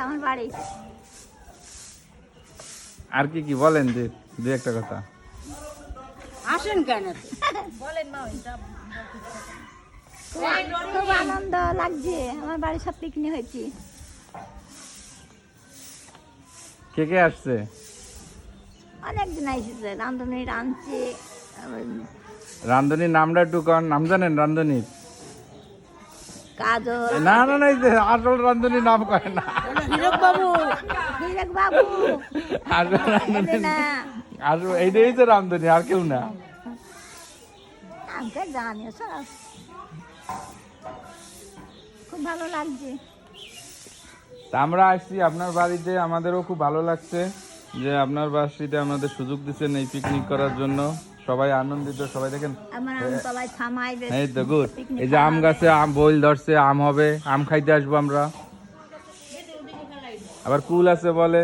আমার বাড়ি। আর কি কি বলেন যে দু একটা কথা আসেন কেন? খুব আনন্দ লাগছে, আমার বাড়ির সব পিকনিক হয়েছি। কে কে আসছে? অনেকদিন এসেছে, রান্ধনি রাঁধছে। রান্ধনির নামটা একটু কন, নাম জানেন রান্ধনির? কাজল, না না না, এই যে আসল রান্ধনির নাম কয় না। হীরক বাবু, হীরক বাবু, আসল রান্ধনি না আসল এইটাই তো রান্ধনি, আর কেউ না। আমাকে জানি সব। খুব ভালো লাগছে। তা আমরা আসছি আপনার বাড়িতে, আমাদেরও খুব ভালো লাগছে যে আপনার বাড়িতে আমাদের সুযোগ দিচ্ছেন এই পিকনিক করার জন্য। সবাই আনন্দিত, সবাই দেখেন। আমার আমতলায় থামাই বেশ এই তো গুড। picnic এই যে আম খাওয়া গাছে আম বইল ধরছে, আম হবে, আম খাইতে আসবো আমরা। আবার কুল আছে বলে।